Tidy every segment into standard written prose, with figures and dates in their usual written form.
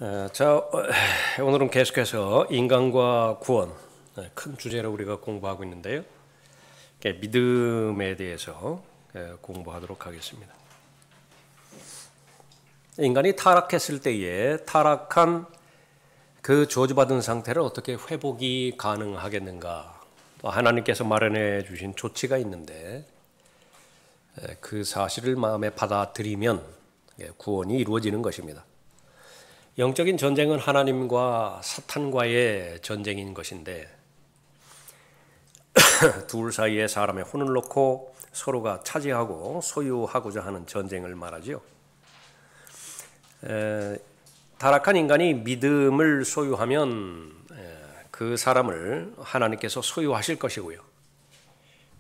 오늘은 계속해서 인간과 구원, 큰 주제로 우리가 공부하고 있는데요. 믿음에 대해서 공부하도록 하겠습니다. 인간이 타락했을 때에 타락한 그 저주받은 상태를 어떻게 회복이 가능하겠는가? 또 하나님께서 마련해 주신 조치가 있는데 그 사실을 마음에 받아들이면 구원이 이루어지는 것입니다. 영적인 전쟁은 하나님과 사탄과의 전쟁인 것인데 둘 사이에 사람의 혼을 놓고 서로가 차지하고 소유하고자 하는 전쟁을 말하죠. 타락한 인간이 믿음을 소유하면 그 사람을 하나님께서 소유하실 것이고요.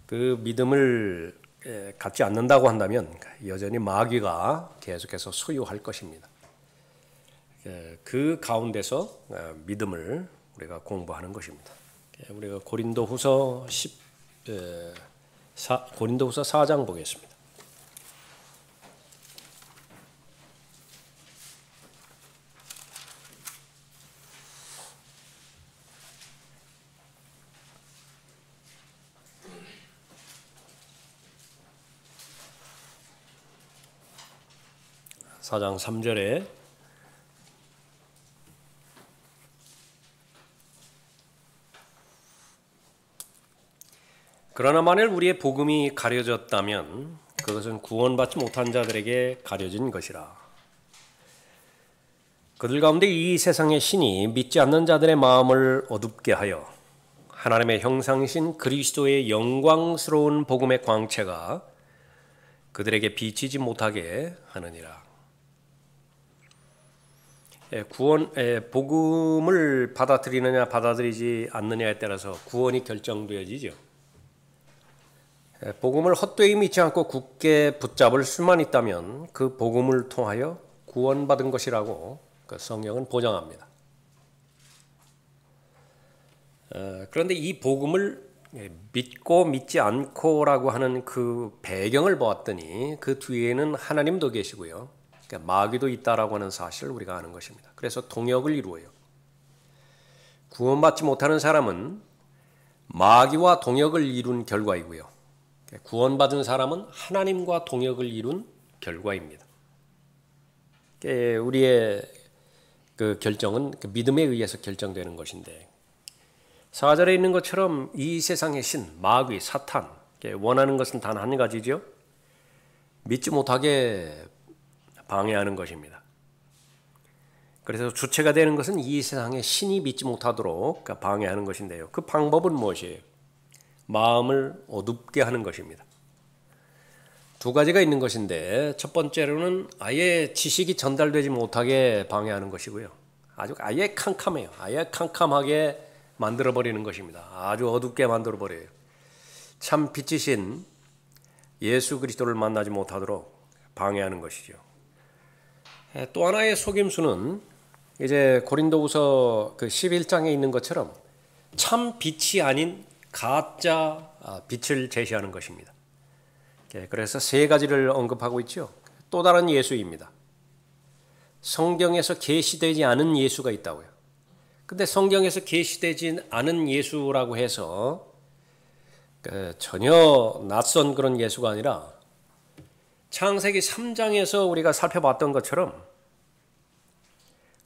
그 믿음을 갖지 않는다고 한다면 여전히 마귀가 계속해서 소유할 것입니다. 그 가운데서 믿음을 우리가 공부하는 것입니다. 우리가 고린도후서 4장 보겠습니다. 사장 3절에 그러나 만일 우리의 복음이 가려졌다면 그것은 구원받지 못한 자들에게 가려진 것이라. 그들 가운데 이 세상의 신이 믿지 않는 자들의 마음을 어둡게 하여 하나님의 형상이신 그리스도의 영광스러운 복음의 광채가 그들에게 비치지 못하게 하느니라. 복음을 받아들이느냐 받아들이지 않느냐에 따라서 구원이 결정되어지죠. 복음을 헛되이 믿지 않고 굳게 붙잡을 수만 있다면 그 복음을 통하여 구원받은 것이라고 성경은 보장합니다. 그런데 이 복음을 믿고 믿지 않고라고 하는 그 배경을 보았더니 그 뒤에는 하나님도 계시고요. 마귀도 있다라고 하는 사실을 우리가 아는 것입니다. 그래서 동역을 이루어요. 구원받지 못하는 사람은 마귀와 동역을 이룬 결과이고요. 구원받은 사람은 하나님과 동역을 이룬 결과입니다. 우리의 그 결정은 그 믿음에 의해서 결정되는 것인데 4절에 있는 것처럼 이 세상의 신, 마귀, 사탄 원하는 것은 단 한 가지죠. 믿지 못하게 방해하는 것입니다. 그래서 주체가 되는 것은 이 세상의 신이 믿지 못하도록 방해하는 것인데요. 그 방법은 무엇이에요? 마음을 어둡게 하는 것입니다. 두 가지가 있는 것인데 첫 번째로는 아예 지식이 전달되지 못하게 방해하는 것이고요. 아예 캄캄해요. 아예 캄캄하게 만들어버리는 것입니다. 아주 어둡게 만들어버려요. 참 빛이신 예수 그리스도를 만나지 못하도록 방해하는 것이죠. 또 하나의 속임수는 이제 고린도후서 그 11장에 있는 것처럼 참 빛이 아닌 가짜 빛을 제시하는 것입니다. 그래서 세 가지를 언급하고 있죠. 또 다른 예수입니다. 성경에서 계시되지 않은 예수가 있다고요. 근데 성경에서 계시되지 않은 예수라고 해서 전혀 낯선 그런 예수가 아니라 창세기 3장에서 우리가 살펴봤던 것처럼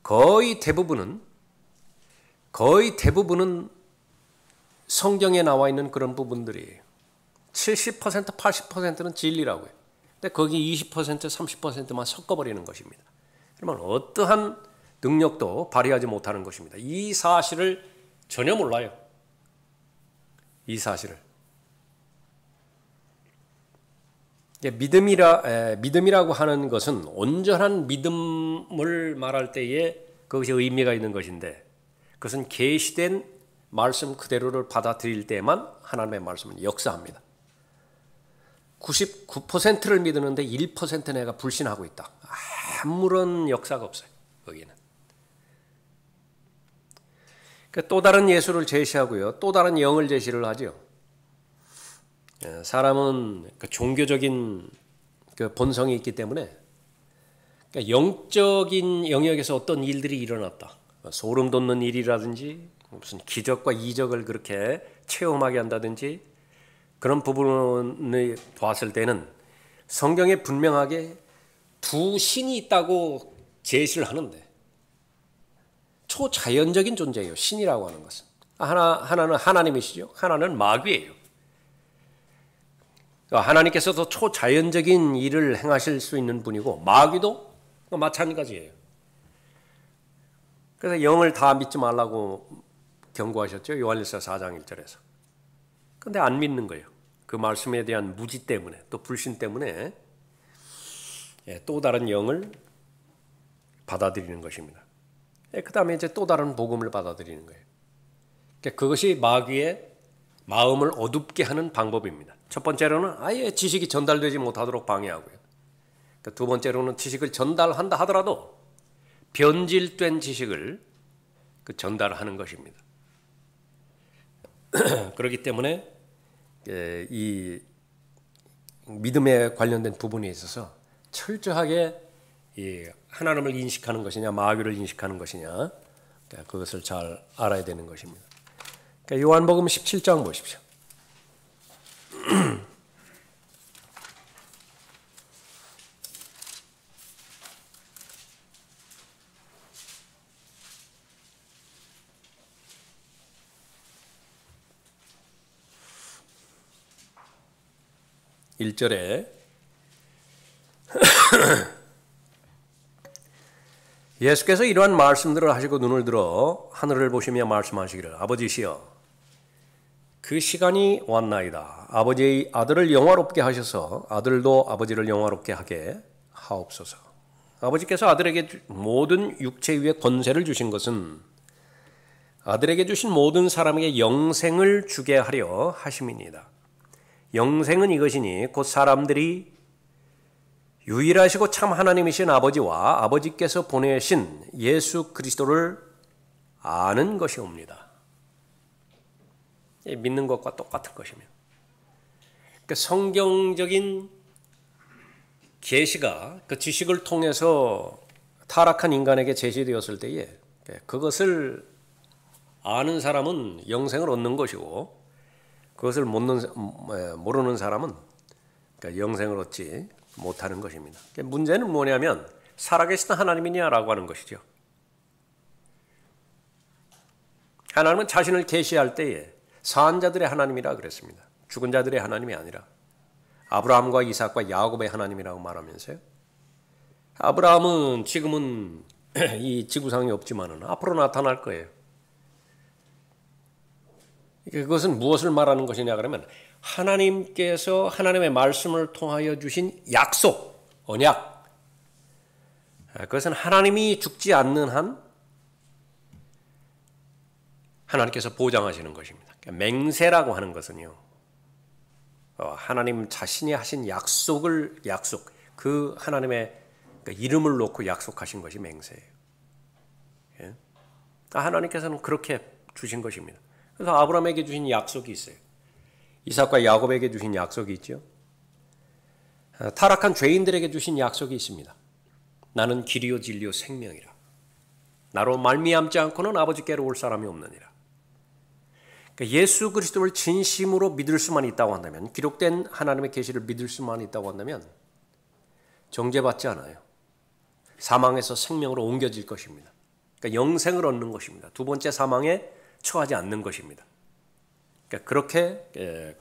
거의 대부분은 성경에 나와 있는 그런 부분들이 70%, 80%는 진리라고요. 근데 거기 20%, 30%만 섞어버리는 것입니다. 그러면 어떠한 능력도 발휘하지 못하는 것입니다. 이 사실을 전혀 몰라요. 이 사실을. 믿음이라고 하는 것은 온전한 믿음을 말할 때에 그것이 의미가 있는 것인데 그것은 계시된 말씀 그대로를 받아들일 때만 하나님의 말씀은 역사합니다. 99%를 믿는데 1% 내가 불신하고 있다. 아무런 역사가 없어요. 거기는. 또 다른 예수를 제시하고요. 또 다른 영을 제시를 하죠. 사람은 종교적인 본성이 있기 때문에 그러니까 영적인 영역에서 어떤 일들이 일어났다. 소름 돋는 일이라든지 무슨 기적과 이적을 그렇게 체험하게 한다든지 그런 부분을 봤을 때는 성경에 분명하게 두 신이 있다고 제시를 하는데 초자연적인 존재예요. 신이라고 하는 것은. 하나는 하나님이시죠. 하나는 마귀예요. 하나님께서도 초자연적인 일을 행하실 수 있는 분이고 마귀도 마찬가지예요. 그래서 영을 다 믿지 말라고 경고하셨죠. 요한일서 4장 1절에서. 그런데 안 믿는 거예요. 그 말씀에 대한 무지 때문에 또 불신 때문에 또 다른 영을 받아들이는 것입니다. 그 다음에 이제 또 다른 복음을 받아들이는 거예요. 그것이 마귀의 마음을 어둡게 하는 방법입니다. 첫 번째로는 아예 지식이 전달되지 못하도록 방해하고요. 두 번째로는 지식을 전달한다 하더라도 변질된 지식을 전달하는 것입니다. 그렇기 때문에 이 믿음에 관련된 부분에 있어서 철저하게 이 하나님을 인식하는 것이냐 마귀를 인식하는 것이냐 그것을 잘 알아야 되는 것입니다. 그러니까 요한복음 17장 보십시오. 1절에 예수께서 이러한 말씀들을 하시고 눈을 들어 하늘을 보시며 말씀하시기를 아버지시여 그 시간이 왔나이다. 아버지의 아들을 영화롭게 하셔서 아들도 아버지를 영화롭게 하게 하옵소서. 아버지께서 아들에게 모든 육체 위에 권세를 주신 것은 아들에게 주신 모든 사람에게 영생을 주게 하려 하심이니이다. 영생은 이것이니 곧 사람들이 유일하시고 참 하나님이신 아버지와 아버지께서 보내신 예수 그리스도를 아는 것이옵니다. 믿는 것과 똑같은 것이며 그러니까 성경적인 계시가 그 지식을 통해서 타락한 인간에게 제시되었을 때에 그것을 아는 사람은 영생을 얻는 것이고 그것을 모르는 사람은 영생을 얻지 못하는 것입니다. 문제는 뭐냐면 살아계신 하나님이냐라고 하는 것이죠. 하나님은 자신을 계시할 때에 사한 자들의 하나님이라 그랬습니다. 죽은 자들의 하나님이 아니라 아브라함과 이삭과 야곱의 하나님이라고 말하면서요. 아브라함은 지금은 이 지구상에 없지만은 앞으로 나타날 거예요. 그것은 무엇을 말하는 것이냐 그러면 하나님께서 하나님의 말씀을 통하여 주신 약속, 언약. 그것은 하나님이 죽지 않는 한 하나님께서 보장하시는 것입니다. 맹세라고 하는 것은요. 하나님 자신이 하신 약속, 그 하나님의 이름을 놓고 약속하신 것이 맹세예요. 하나님께서는 그렇게 주신 것입니다. 그래서 아브라함에게 주신 약속이 있어요. 이삭과 야곱에게 주신 약속이 있죠. 타락한 죄인들에게 주신 약속이 있습니다. 나는 길이요 진리요 생명이라. 나로 말미암지 않고는 아버지께로 올 사람이 없느니라. 그러니까 예수 그리스도를 진심으로 믿을 수만 있다고 한다면, 기록된 하나님의 계시를 믿을 수만 있다고 한다면 정죄받지 않아요. 사망에서 생명으로 옮겨질 것입니다. 그러니까 영생을 얻는 것입니다. 두 번째 사망에 처하지 않는 것입니다. 그러니까 그렇게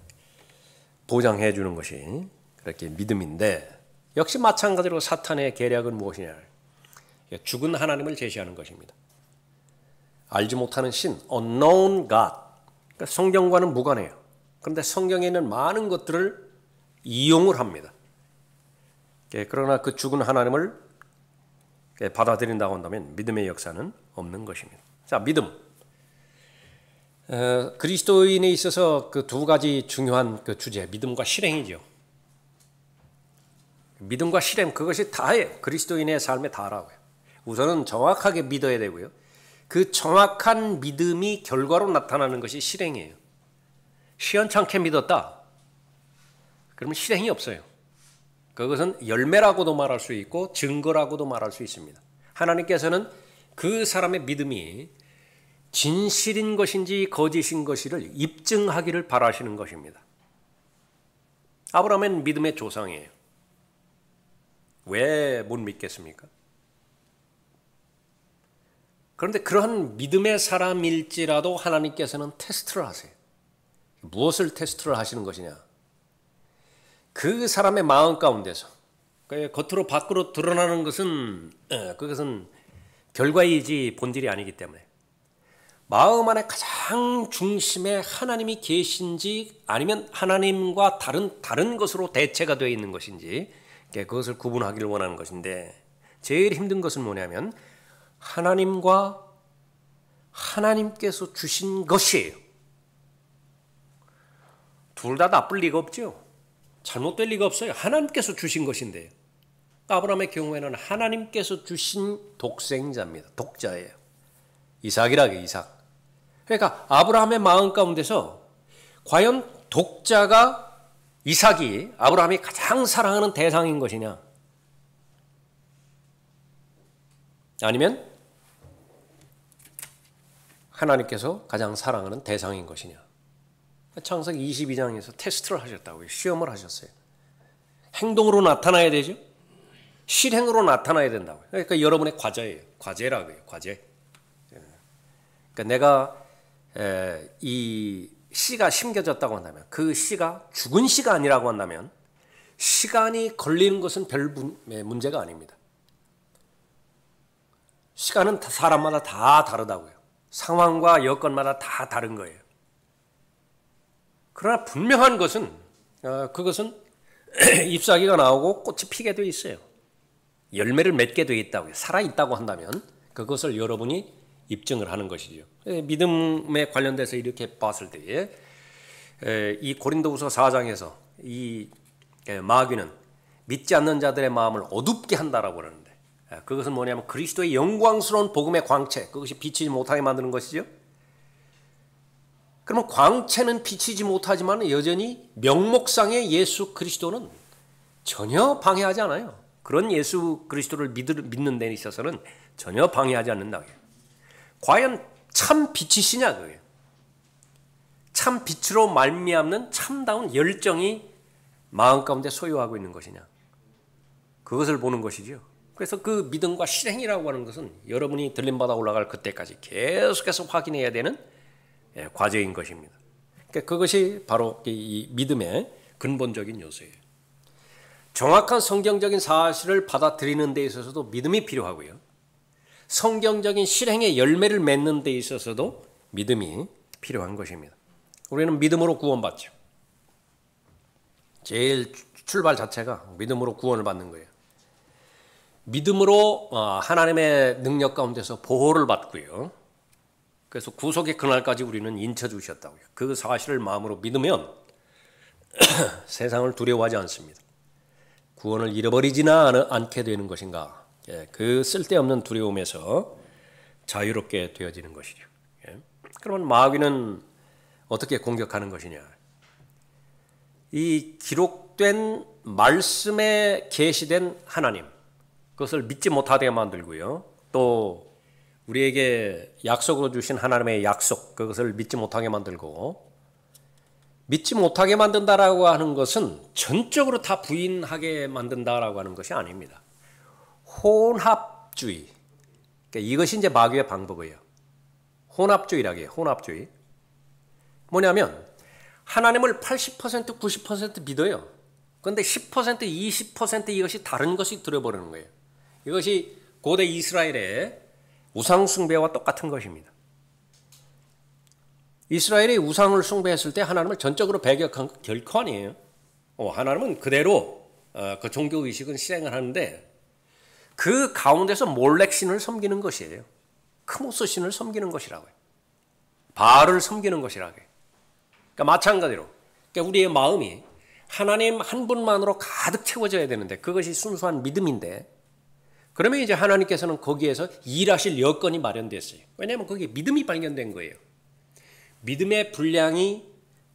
보장해 주는 것이 그렇게 믿음인데, 역시 마찬가지로 사탄의 계략은 무엇이냐? 죽은 하나님을 제시하는 것입니다. 알지 못하는 신, unknown God. 그러니까 성경과는 무관해요. 그런데 성경에 있는 많은 것들을 이용을 합니다. 그러나 그 죽은 하나님을 받아들인다고 한다면 믿음의 역사는 없는 것입니다. 자, 믿음. 그리스도인에 있어서 그 두 가지 중요한 그 주제, 믿음과 실행이죠. 믿음과 실행, 그것이 다예요. 그리스도인의 삶의 다라고요. 우선은 정확하게 믿어야 되고요. 그 정확한 믿음이 결과로 나타나는 것이 실행이에요. 시원찮게 믿었다. 그러면 실행이 없어요. 그것은 열매라고도 말할 수 있고 증거라고도 말할 수 있습니다. 하나님께서는 그 사람의 믿음이 진실인 것인지 거짓인 것인지를 입증하기를 바라시는 것입니다. 아브라함은 믿음의 조상이에요. 왜 못 믿겠습니까? 그런데 그러한 믿음의 사람일지라도 하나님께서는 테스트를 하세요. 무엇을 테스트를 하시는 것이냐? 그 사람의 마음 가운데서 겉으로 밖으로 드러나는 것은 그것은 결과이지 본질이 아니기 때문에 마음 안에 가장 중심에 하나님이 계신지 아니면 하나님과 다른 것으로 대체가 되어 있는 것인지 그것을 구분하기를 원하는 것인데 제일 힘든 것은 뭐냐면 하나님과 하나님께서 주신 것이에요. 둘 다 나쁠 리가 없죠. 잘못될 리가 없어요. 하나님께서 주신 것인데요. 아브라함의 경우에는 하나님께서 주신 독생자입니다. 독자예요. 이삭이라고 이삭. 그러니까 아브라함의 마음 가운데서 과연 독자가 이삭이 아브라함이 가장 사랑하는 대상인 것이냐? 아니면 하나님께서 가장 사랑하는 대상인 것이냐? 창세기 22장에서 테스트를 하셨다고요. 시험을 하셨어요. 행동으로 나타나야 되죠. 실행으로 나타나야 된다고요. 그러니까 여러분의 과제예요. 과제라고요. 과제. 그러니까 내가 이 씨가 심겨졌다고 한다면 그 씨가 죽은 씨가 아니라고 한다면 시간이 걸리는 것은 별 문제가 아닙니다. 시간은 사람마다 다 다르다고요. 상황과 여건마다 다 다른 거예요. 그러나 분명한 것은 그것은 잎사귀가 나오고 꽃이 피게 되어 있어요. 열매를 맺게 되어 있다고요. 살아있다고 한다면 그것을 여러분이 입증을 하는 것이죠. 믿음에 관련돼서 이렇게 봤을 때에 이 고린도후서 4장에서 이 마귀는 믿지 않는 자들의 마음을 어둡게 한다라고 그러는데 그것은 뭐냐면 그리스도의 영광스러운 복음의 광채, 그것이 비치지 못하게 만드는 것이죠. 그러면 광채는 비치지 못하지만 여전히 명목상의 예수 그리스도는 전혀 방해하지 않아요. 그런 예수 그리스도를 믿는 데 있어서는 전혀 방해하지 않는다. 과연 참 빛이시냐 그거예요. 참 빛으로 말미암는 참다운 열정이 마음 가운데 소유하고 있는 것이냐. 그것을 보는 것이죠. 그래서 그 믿음과 실행이라고 하는 것은 여러분이 들림받아 올라갈 그때까지 계속해서 확인해야 되는 과제인 것입니다. 그러니까 그것이 바로 이 믿음의 근본적인 요소예요. 정확한 성경적인 사실을 받아들이는 데 있어서도 믿음이 필요하고요. 성경적인 실행의 열매를 맺는 데 있어서도 믿음이 필요한 것입니다. 우리는 믿음으로 구원받죠. 제일 출발 자체가 믿음으로 구원을 받는 거예요. 믿음으로 하나님의 능력 가운데서 보호를 받고요. 그래서 구속의 그날까지 우리는 인쳐주셨다고요. 그 사실을 마음으로 믿으면 세상을 두려워하지 않습니다. 구원을 잃어버리지는 않게 되는 것인가. 그 쓸데없는 두려움에서 자유롭게 되어지는 것이죠. 그러면 마귀는 어떻게 공격하는 것이냐. 이 기록된 말씀에 계시된 하나님, 그것을 믿지 못하게 만들고요. 또 우리에게 약속으로 주신 하나님의 약속, 그것을 믿지 못하게 만들고, 믿지 못하게 만든다라고 하는 것은 전적으로 다 부인하게 만든다라고 하는 것이 아닙니다. 혼합주의, 그러니까 이것이 이제 마귀의 방법이에요. 혼합주의라고 해요. 혼합주의. 뭐냐면 하나님을 80%, 90% 믿어요. 그런데 10%, 20% 이것이 다른 것이 들어버리는 거예요. 이것이 고대 이스라엘의 우상 숭배와 똑같은 것입니다. 이스라엘이 우상을 숭배했을 때 하나님을 전적으로 배격한 거 결코 아니에요. 하나님은 그대로 그 종교의식은 실행을 하는데 그 가운데서 몰렉 신을 섬기는 것이에요. 크모스 신을 섬기는 것이라고요. 바알을 섬기는 것이라고요. 그러니까 마찬가지로 그러니까 우리의 마음이 하나님 한 분만으로 가득 채워져야 되는데 그것이 순수한 믿음인데 그러면 이제 하나님께서는 거기에서 일하실 여건이 마련됐어요. 왜냐하면 거기에 믿음이 발견된 거예요. 믿음의 분량이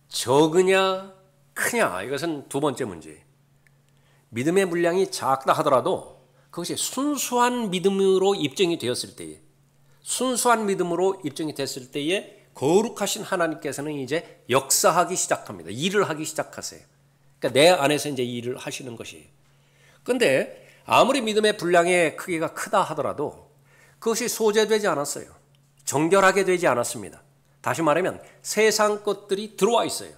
적으냐 크냐 이것은 두 번째 문제예요. 믿음의 분량이 작다 하더라도 그것이 순수한 믿음으로 입증이 되었을 때에, 순수한 믿음으로 입증이 됐을 때에 거룩하신 하나님께서는 이제 역사하기 시작합니다. 일을 하기 시작하세요. 그러니까 내 안에서 이제 일을 하시는 것이에요. 그런데 아무리 믿음의 분량의 크기가 크다 하더라도 그것이 소재되지 않았어요. 정결하게 되지 않았습니다. 다시 말하면 세상 것들이 들어와 있어요.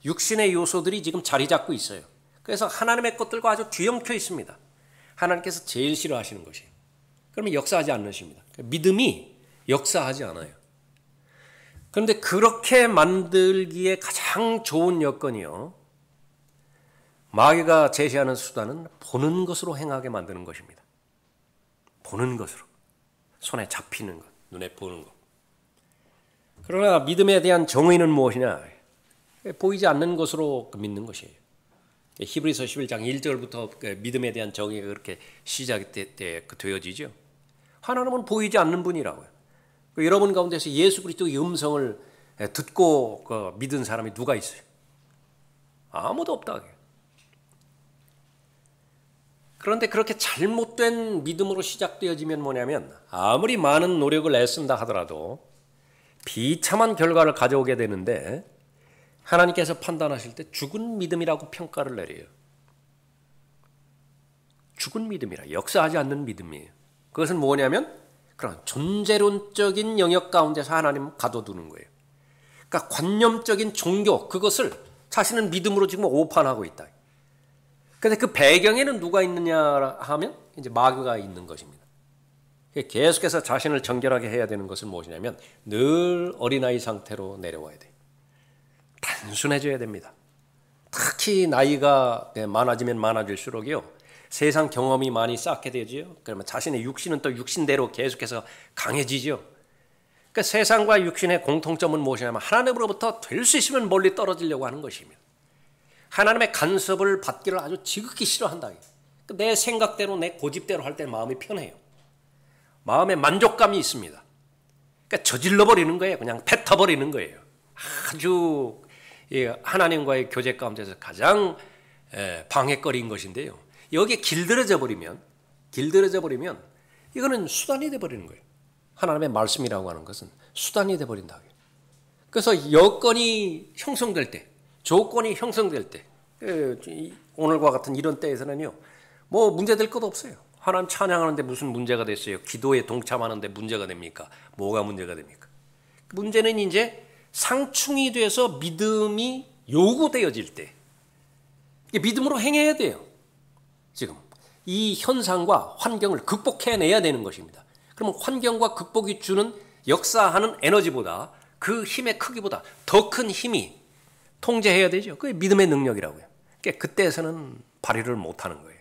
육신의 요소들이 지금 자리 잡고 있어요. 그래서 하나님의 것들과 아주 뒤엉켜 있습니다. 하나님께서 제일 싫어하시는 것이에요. 그러면 역사하지 않으십니다. 믿음이 역사하지 않아요. 그런데 그렇게 만들기에 가장 좋은 여건이요, 마귀가 제시하는 수단은 보는 것으로 행하게 만드는 것입니다. 보는 것으로. 손에 잡히는 것, 눈에 보는 것. 그러나 믿음에 대한 정의는 무엇이냐? 보이지 않는 것으로 믿는 것이에요. 히브리서 11장 1절부터 믿음에 대한 정의가 그렇게 시작이 되어지죠. 하나님은 보이지 않는 분이라고요. 여러분 가운데서 예수 그리스도의 음성을 듣고 믿은 사람이 누가 있어요? 아무도 없다. 그런데 그렇게 잘못된 믿음으로 시작되어지면 뭐냐면 아무리 많은 노력을 애쓴다 하더라도 비참한 결과를 가져오게 되는데 하나님께서 판단하실 때 죽은 믿음이라고 평가를 내려요. 죽은 믿음이라, 역사하지 않는 믿음이에요. 그것은 뭐냐면 그런 존재론적인 영역 가운데서 하나님 가둬두는 거예요. 그러니까 관념적인 종교, 그것을 자신은 믿음으로 지금 오판하고 있다. 그런데 그 배경에는 누가 있느냐 하면 이제 마귀가 있는 것입니다. 계속해서 자신을 정결하게 해야 되는 것은 무엇이냐면 늘 어린아이 상태로 내려와야 돼요. 단순해져야 됩니다. 특히 나이가 많아지면 많아질수록요, 세상 경험이 많이 쌓게 되죠. 그러면 자신의 육신은 또 육신대로 계속해서 강해지죠. 그러니까 세상과 육신의 공통점은 무엇이냐면 하나님으로부터 될 수 있으면 멀리 떨어지려고 하는 것입니다. 하나님의 간섭을 받기를 아주 지극히 싫어한다. 내 생각대로, 내 고집대로 할 때 마음이 편해요. 마음에 만족감이 있습니다. 그러니까 저질러버리는 거예요. 그냥 뱉어버리는 거예요. 아주 하나님과의 교제 가운데서 가장 방해거리인 것인데요. 여기에 길들여져 버리면 이거는 수단이 돼버리는 거예요. 하나님의 말씀이라고 하는 것은 수단이 돼버린다. 그래서 여건이 형성될 때, 조건이 형성될 때, 오늘과 같은 이런 때에서는요, 뭐 문제될 것도 없어요. 하나님 찬양하는데 무슨 문제가 됐어요? 기도에 동참하는데 문제가 됩니까? 뭐가 문제가 됩니까? 문제는 이제 상충이 돼서 믿음이 요구되어질 때, 믿음으로 행해야 돼요. 지금 이 현상과 환경을 극복해내야 되는 것입니다. 그러면 환경과 극복이 주는 역사하는 에너지보다, 그 힘의 크기보다 더 큰 힘이 통제해야 되죠. 그게 믿음의 능력이라고요. 그러니까 그때에서는 발휘를 못하는 거예요.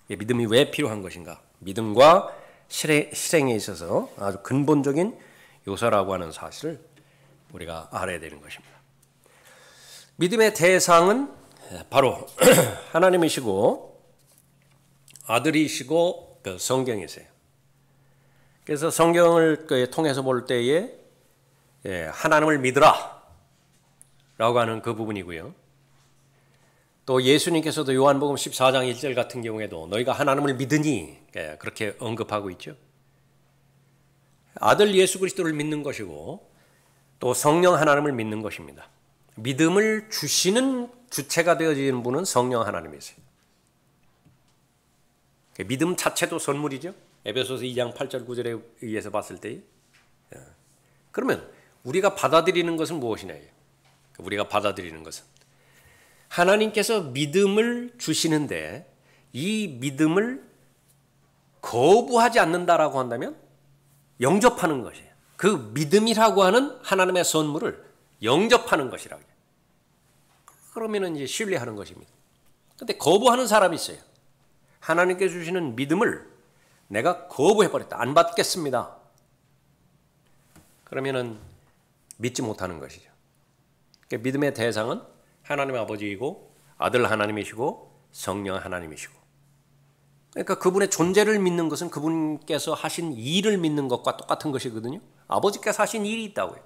믿음이 왜 필요한 것인가? 믿음과 실행에 있어서 아주 근본적인 요소라고 하는 사실을 우리가 알아야 되는 것입니다. 믿음의 대상은 바로 하나님이시고 아들이시고 성경이세요. 그래서 성경을 통해서 볼 때에 하나님을 믿으라 라고 하는 그 부분이고요. 또 예수님께서도 요한복음 14장 1절 같은 경우에도 너희가 하나님을 믿으니 그렇게 언급하고 있죠. 아들 예수 그리스도를 믿는 것이고 또 성령 하나님을 믿는 것입니다. 믿음을 주시는 주체가 되어지는 분은 성령 하나님이세요. 믿음 자체도 선물이죠. 에베소서 2장 8절 9절에 의해서 봤을 때, 그러면 우리가 받아들이는 것은 무엇이냐요? 우리가 받아들이는 것은 하나님께서 믿음을 주시는데 이 믿음을 거부하지 않는다라고 한다면 영접하는 것이에요. 그 믿음이라고 하는 하나님의 선물을 영접하는 것이라고요. 그러면 이제 신뢰하는 것입니다. 그런데 거부하는 사람이 있어요. 하나님께 주시는 믿음을 내가 거부해버렸다. 안 받겠습니다. 그러면은 믿지 못하는 것이죠. 그러니까 믿음의 대상은 하나님의 아버지이고 아들 하나님이시고 성령 하나님이시고, 그러니까 그분의 존재를 믿는 것은 그분께서 하신 일을 믿는 것과 똑같은 것이거든요. 아버지께서 하신 일이 있다고요.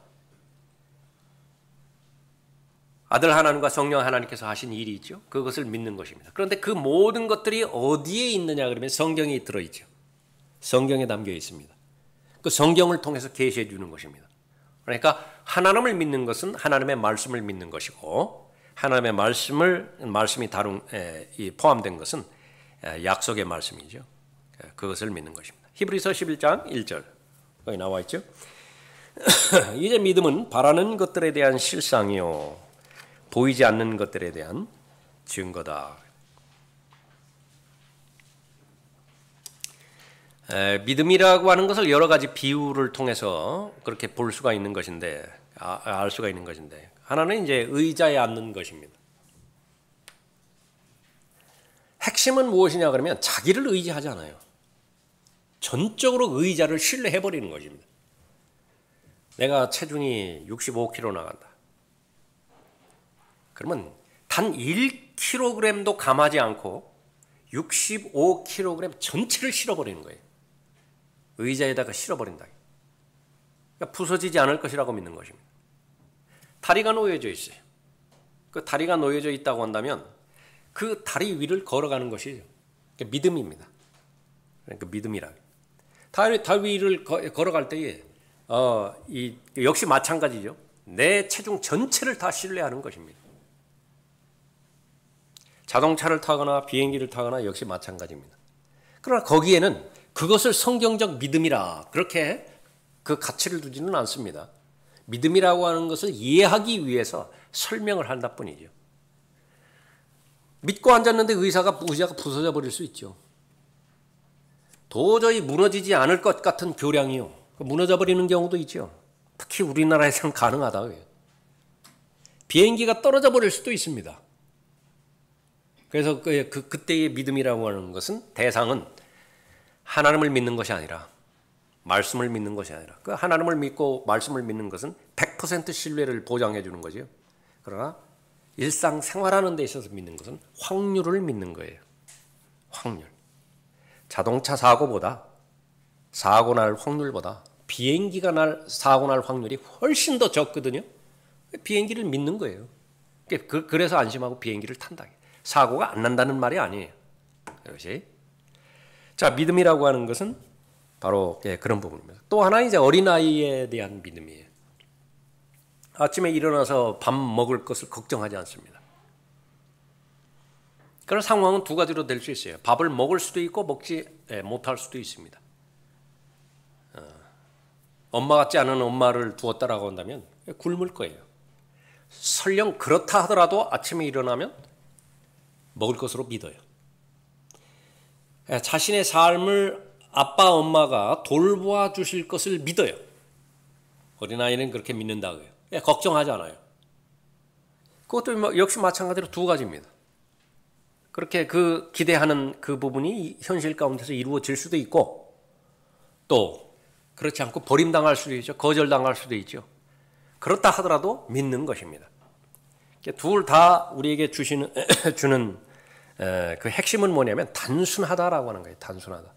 아들 하나님과 성령 하나님께서 하신 일이 있죠. 그것을 믿는 것입니다. 그런데 그 모든 것들이 어디에 있느냐 그러면 성경에 들어있죠. 성경에 담겨 있습니다. 그 성경을 통해서 계시해 주는 것입니다. 그러니까 하나님을 믿는 것은 하나님의 말씀을 믿는 것이고, 하나님의 말씀이 포함된 것은 약속의 말씀이죠. 그것을 믿는 것입니다. 히브리서 11장 1절 거기 나와 있죠. 이제 믿음은 바라는 것들에 대한 실상이요 보이지 않는 것들에 대한 증거다. 믿음이라고 하는 것을 여러 가지 비유를 통해서 그렇게 볼 수가 있는 것인데, 알 수가 있는 것인데, 하나는 이제 의자에 앉는 것입니다. 핵심은 무엇이냐 그러면 자기를 의지하지 않아요. 전적으로 의자를 신뢰해 버리는 것입니다. 내가 체중이 65kg 나간다. 그러면 단 1kg도 감하지 않고 65kg 전체를 실어버리는 거예요. 의자에다가 실어버린다. 그러니까 부서지지 않을 것이라고 믿는 것입니다. 다리가 놓여져 있어요. 그 다리가 놓여져 있다고 한다면 그 다리 위를 걸어가는 것이 믿음입니다. 그러니까 믿음이라. 다리 위를 걸어갈 때에 역시 마찬가지죠. 내 체중 전체를 다 신뢰하는 것입니다. 자동차를 타거나 비행기를 타거나 역시 마찬가지입니다. 그러나 거기에는 그것을 성경적 믿음이라 그렇게 그 가치를 두지는 않습니다. 믿음이라고 하는 것을 이해하기 위해서 설명을 한다 뿐이죠. 믿고 앉았는데 의자가 부서져 버릴 수 있죠. 도저히 무너지지 않을 것 같은 교량이요, 무너져 버리는 경우도 있죠. 특히 우리나라에서는 가능하다고요. 비행기가 떨어져 버릴 수도 있습니다. 그래서 그때의 믿음이라고 하는 것은 대상은 하나님을 믿는 것이 아니라 말씀을 믿는 것이 아니라, 그 하나님을 믿고 말씀을 믿는 것은 100% 신뢰를 보장해 주는 거죠. 그러나 일상생활하는 데 있어서 믿는 것은 확률을 믿는 거예요. 확률. 자동차 사고 날 확률보다 비행기가 사고 날 확률이 훨씬 더 적거든요. 비행기를 믿는 거예요. 그래서 안심하고 비행기를 탄다. 사고가 안 난다는 말이 아니에요. 그것이. 자, 믿음이라고 하는 것은 바로 그런 부분입니다. 또 하나 이제 어린아이에 대한 믿음이에요. 아침에 일어나서 밥 먹을 것을 걱정하지 않습니다. 그런 상황은 두 가지로 될 수 있어요. 밥을 먹을 수도 있고 먹지 못할 수도 있습니다. 엄마 같지 않은 엄마를 두었다라고 한다면 굶을 거예요. 설령 그렇다 하더라도 아침에 일어나면 먹을 것으로 믿어요. 자신의 삶을 아빠, 엄마가 돌보아 주실 것을 믿어요. 어린아이는 그렇게 믿는다고요. 걱정하지 않아요. 그것도 역시 마찬가지로 두 가지입니다. 그렇게 그 기대하는 그 부분이 현실 가운데서 이루어질 수도 있고, 또 그렇지 않고 버림당할 수도 있죠. 거절당할 수도 있죠. 그렇다 하더라도 믿는 것입니다. 둘 다 우리에게 주는 그 핵심은 뭐냐면 단순하다라고 하는 거예요. 단순하다.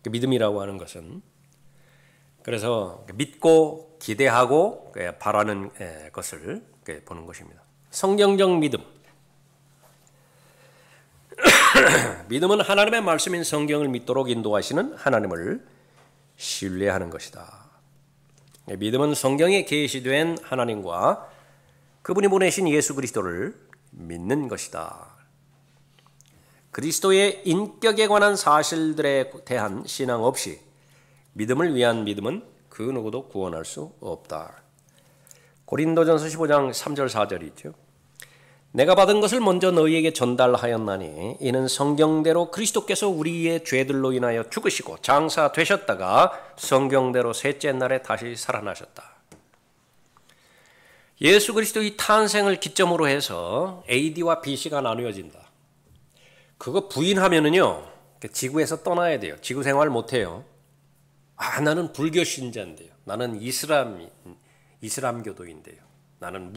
그 믿음이라고 하는 것은, 그래서 믿고 기대하고 바라는 것을 보는 것입니다. 성경적 믿음. 믿음은 하나님의 말씀인 성경을 믿도록 인도하시는 하나님을 신뢰하는 것이다. 믿음은 성경에 계시된 하나님과 그분이 보내신 예수 그리스도를 믿는 것이다. 그리스도의 인격에 관한 사실들에 대한 신앙 없이 믿음을 위한 믿음은 그 누구도 구원할 수 없다. 고린도전서 15장 3절 4절이 있죠. 내가 받은 것을 먼저 너희에게 전달하였나니 이는 성경대로 그리스도께서 우리의 죄들로 인하여 죽으시고 장사되셨다가 성경대로 셋째 날에 다시 살아나셨다. 예수 그리스도의 탄생을 기점으로 해서 AD와 BC가 나누어진다. 그거 부인하면은요, 지구에서 떠나야 돼요. 지구 생활 못해요. 나는 불교 신자인데요. 나는 이슬람교도인데요. 나는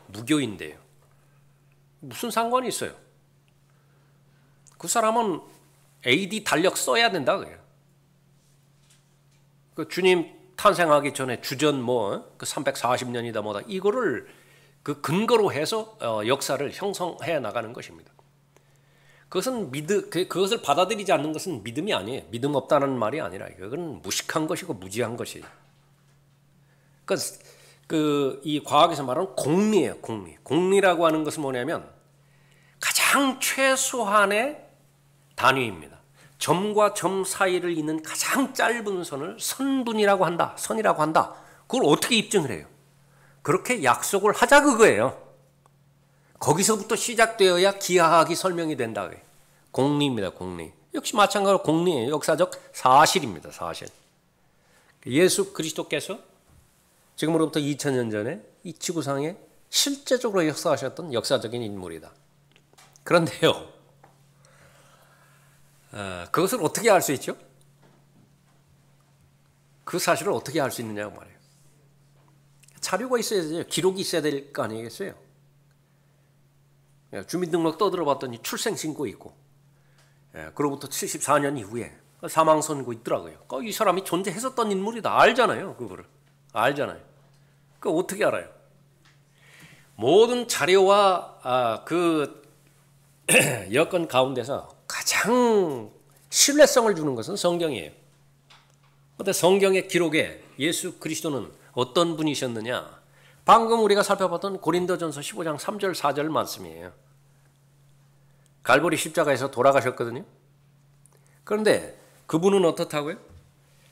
무교인데요. 무슨 상관이 있어요? 그 사람은 AD 달력 써야 된다 그래요. 그 주님 탄생하기 전에 주전 그 340년이다 뭐다 이거를 그 근거로 해서 역사를 형성해 나가는 것입니다. 그것을 받아들이지 않는 것은 믿음이 아니에요. 믿음 없다는 말이 아니라 그건 무식한 것이고 무지한 것이에요. 이 과학에서 말하는 공리예요. 공리. 공리라고 하는 것은 뭐냐면 가장 최소한의 단위입니다. 점과 점 사이를 잇는 가장 짧은 선을 선분이라고 한다. 선이라고 한다. 그걸 어떻게 입증을 해요? 그렇게 약속을 하자 그거예요. 거기서부터 시작되어야 기하학이 설명이 된다. 공리입니다. 공리. 역시 마찬가지로 공리예요. 역사적 사실입니다. 사실. 예수 그리스도께서 지금으로부터 2000년 전에 이 지구상에 실제적으로 역사하셨던 역사적인 인물이다. 그런데요. 그것을 어떻게 알 수 있죠? 그 사실을 어떻게 알 수 있느냐고 말해요. 자료가 있어야 되죠. 기록이 있어야 될 거 아니겠어요? 주민등록 떠들어 봤더니 출생신고 있고, 그로부터 74년 이후에 사망선고 있더라고요. 이 사람이 존재했었던 인물이다. 알잖아요. 그거를. 알잖아요. 그거 어떻게 알아요? 모든 자료와 그 여건 가운데서 가장 신뢰성을 주는 것은 성경이에요. 그런데 성경의 기록에 예수 그리스도는 어떤 분이셨느냐? 방금 우리가 살펴봤던 고린도전서 15장 3절 4절 말씀이에요. 갈보리 십자가에서 돌아가셨거든요. 그런데 그분은 어떻다고요?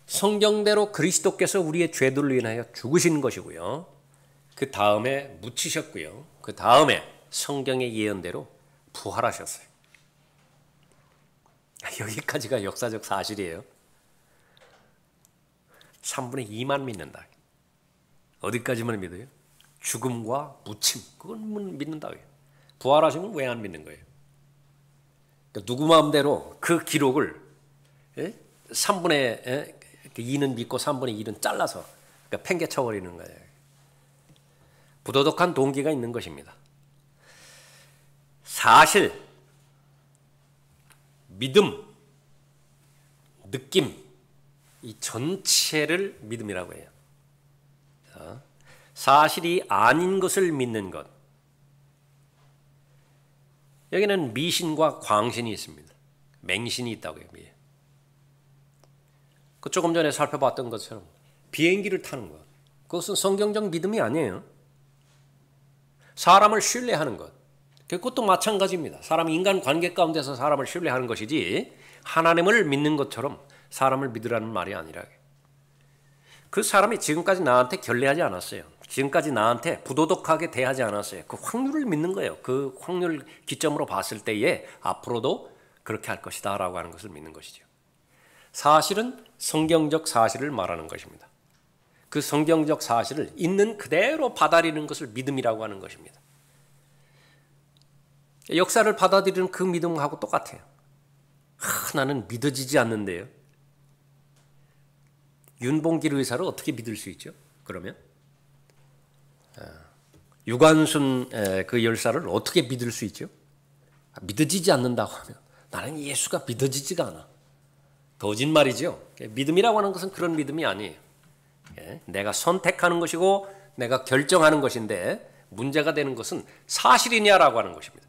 성경대로 그리스도께서 우리의 죄들로 인하여 죽으신 것이고요. 그 다음에 묻히셨고요. 그 다음에 성경의 예언대로 부활하셨어요. 여기까지가 역사적 사실이에요. 3분의 2만 믿는다. 어디까지만 믿어요? 죽음과 묻힘. 그건 믿는다고요. 부활하시면 왜 안 믿는 거예요? 그러니까 누구 마음대로 그 기록을 3분의 2는 믿고 3분의 1은 잘라서 그러니까 팽개쳐버리는 거예요. 부도덕한 동기가 있는 것입니다. 사실, 믿음, 느낌, 이 전체를 믿음이라고 해요. 사실이 아닌 것을 믿는 것. 여기는 미신과 광신이 있습니다. 맹신이 있다고요. 그 조금 전에 살펴봤던 것처럼 비행기를 타는 것. 그것은 성경적 믿음이 아니에요. 사람을 신뢰하는 것. 그것도 마찬가지입니다. 사람이 인간 관계 가운데서 사람을 신뢰하는 것이지 하나님을 믿는 것처럼 사람을 믿으라는 말이 아니라 그 사람이 지금까지 나한테 결례하지 않았어요. 지금까지 나한테 부도덕하게 대하지 않았어요. 그 확률을 믿는 거예요. 그 확률 기점으로 봤을 때에 앞으로도 그렇게 할 것이다 라고 하는 것을 믿는 것이죠. 사실은 성경적 사실을 말하는 것입니다. 그 성경적 사실을 있는 그대로 받아들이는 것을 믿음이라고 하는 것입니다. 역사를 받아들이는 그 믿음하고 똑같아요. 나는 믿어지지 않는데요. 윤봉길 의사를 어떻게 믿을 수 있죠? 그러면 유관순 그 열사를 어떻게 믿을 수 있죠? 믿어지지 않는다고 하면 나는 예수가 믿어지지가 않아. 거짓말이죠. 믿음이라고 하는 것은 그런 믿음이 아니에요. 내가 선택하는 것이고 내가 결정하는 것인데 문제가 되는 것은 사실이냐라고 하는 것입니다.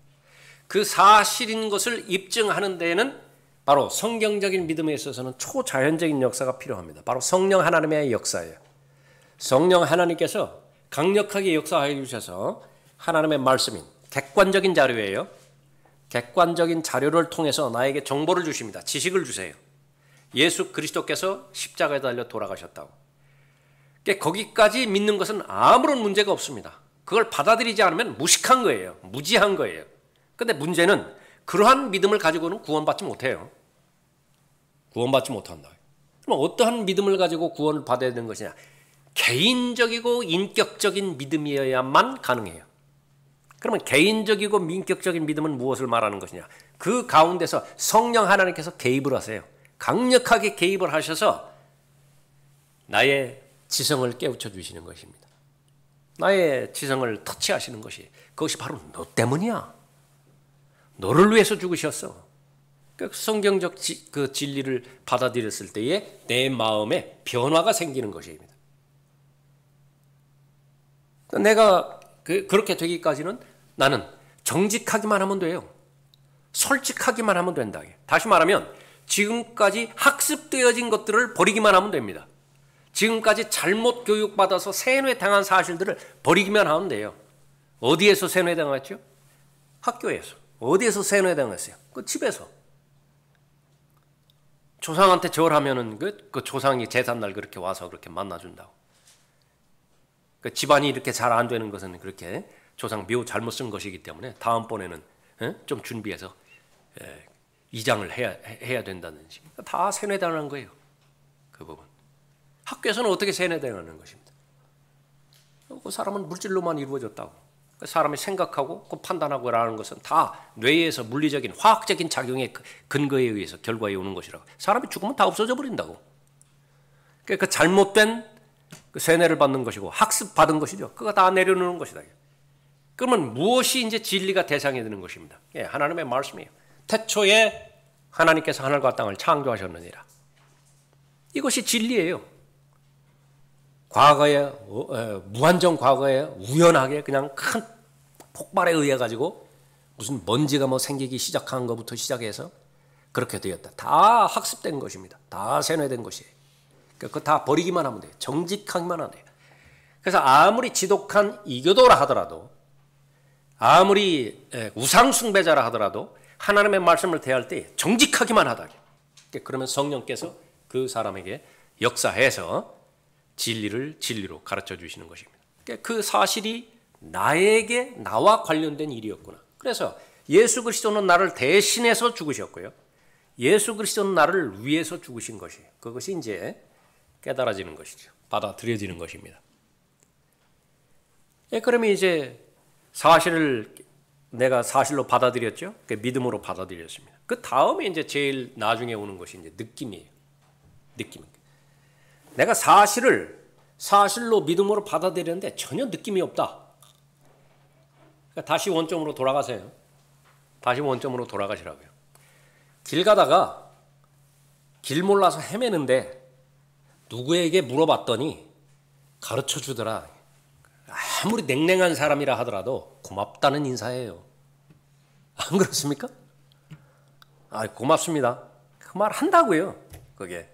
그 사실인 것을 입증하는 데에는 바로 성경적인 믿음에 있어서는 초자연적인 역사가 필요합니다. 바로 성령 하나님의 역사예요. 성령 하나님께서 강력하게 역사하여 주셔서 하나님의 말씀인 객관적인 자료예요. 객관적인 자료를 통해서 나에게 정보를 주십니다. 지식을 주세요. 예수 그리스도께서 십자가에 달려 돌아가셨다고. 거기까지 믿는 것은 아무런 문제가 없습니다. 그걸 받아들이지 않으면 무식한 거예요. 무지한 거예요. 그런데 문제는 그러한 믿음을 가지고는 구원받지 못해요. 구원받지 못한다. 그럼 어떠한 믿음을 가지고 구원을 받아야 되는 것이냐? 개인적이고 인격적인 믿음이어야만 가능해요. 그러면 개인적이고 민격적인 믿음은 무엇을 말하는 것이냐? 그 가운데서 성령 하나님께서 개입을 하세요. 강력하게 개입을 하셔서 나의 지성을 깨우쳐 주시는 것입니다. 나의 지성을 터치하시는 것이 그것이 바로 너 때문이야. 너를 위해서 죽으셨어. 성경적 그 진리를 받아들였을 때에 내 마음에 변화가 생기는 것입니다. 내가 그렇게 되기까지는 나는 정직하기만 하면 돼요. 솔직하기만 하면 된다. 다시 말하면 지금까지 학습되어진 것들을 버리기만 하면 됩니다. 지금까지 잘못 교육받아서 세뇌당한 사실들을 버리기만 하면 돼요. 어디에서 세뇌당했죠? 학교에서. 어디에서 세뇌당했어요? 그 집에서. 조상한테 절하면은 그 조상이 제삿날 그렇게 와서 그렇게 만나준다고. 그 집안이 이렇게 잘 안 되는 것은 그렇게 조상 묘 잘못 쓴 것이기 때문에 다음번에는 좀 준비해서 이장을 해야 된다든지. 다 세뇌당한 거예요. 그 부분. 학교에서는 어떻게 세뇌당하는 것입니다. 그 사람은 물질로만 이루어졌다고. 그 사람이 생각하고 그 판단하고 라는 것은 다 뇌에서 물리적인 화학적인 작용의 근거에 의해서 결과에 오는 것이라고. 사람이 죽으면 다 없어져 버린다고. 그 잘못된 그 세뇌를 받는 것이고 학습받은 것이죠. 그거 다 내려놓는 것이다. 그러면 무엇이 이제 진리가 대상이 되는 것입니다. 예, 하나님의 말씀이에요. 태초에 하나님께서 하늘과 땅을 창조하셨느니라. 이것이 진리예요. 과거에 무한정 과거에 우연하게 그냥 큰 폭발에 의해 가지고 무슨 먼지가 뭐 생기기 시작한 것부터 시작해서 그렇게 되었다. 다 학습된 것입니다. 다 세뇌된 것이에요. 그거 다 버리기만 하면 돼요. 정직하기만 하면 돼요. 그래서 아무리 지독한 이교도라 하더라도 아무리 우상 숭배자라 하더라도 하나님의 말씀을 대할 때 정직하기만 하다. 그러면 성령께서 그 사람에게 역사해서 진리를 진리로 가르쳐 주시는 것입니다. 그 사실이 나와 관련된 일이었구나. 그래서 예수 그리스도는 나를 대신해서 죽으셨고요. 예수 그리스도는 나를 위해서 죽으신 것이에요. 그것이 이제 깨달아지는 것이죠. 받아들여지는 것입니다. 그러면 이제 사실을 내가 사실로 받아들였죠. 믿음으로 받아들였습니다. 그 다음에 이제 제일 나중에 오는 것이 이제 느낌이에요. 느낌. 내가 사실로 믿음으로 받아들였는데 전혀 느낌이 없다. 그러니까 다시 원점으로 돌아가세요. 다시 원점으로 돌아가시라고요. 길 가다가 길 몰라서 헤매는데 누구에게 물어봤더니 가르쳐 주더라. 아무리 냉랭한 사람이라 하더라도 고맙다는 인사예요. 안 그렇습니까? 고맙습니다. 그 말 한다고요. 그게.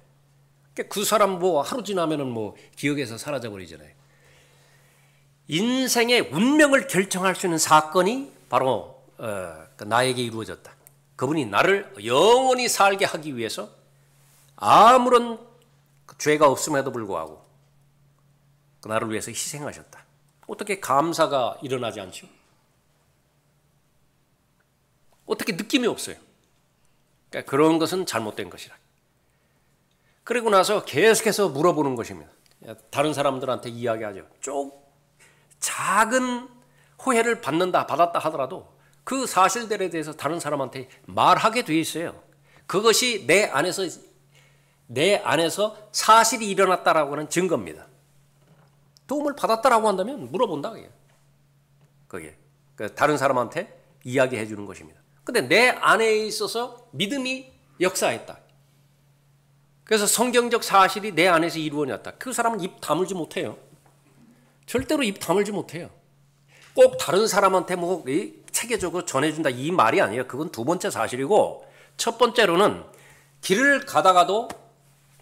그 사람 뭐 하루 지나면은 뭐 기억에서 사라져 버리잖아요. 인생의 운명을 결정할 수 있는 사건이 바로 나에게 이루어졌다. 그분이 나를 영원히 살게 하기 위해서 아무런 죄가 없음에도 불구하고 나를 위해서 희생하셨다. 어떻게 감사가 일어나지 않죠? 어떻게 느낌이 없어요? 그러니까 그런 것은 잘못된 것이라. 그리고 나서 계속해서 물어보는 것입니다. 다른 사람들한테 이야기하죠. 작은 호혜를 받았다 하더라도 그 사실들에 대해서 다른 사람한테 말하게 돼 있어요. 그것이 내 안에서 사실이 일어났다라고 하는 증거입니다. 도움을 받았다라고 한다면 물어본다. 그게 다른 사람한테 이야기해 주는 것입니다. 근데 내 안에 있어서 믿음이 역사했다. 그래서 성경적 사실이 내 안에서 이루어졌다. 그 사람은 입 다물지 못해요. 절대로 입 다물지 못해요. 꼭 다른 사람한테 뭐 책에 적어 전해준다 이 말이 아니에요. 그건 두 번째 사실이고, 첫 번째로는 길을 가다가도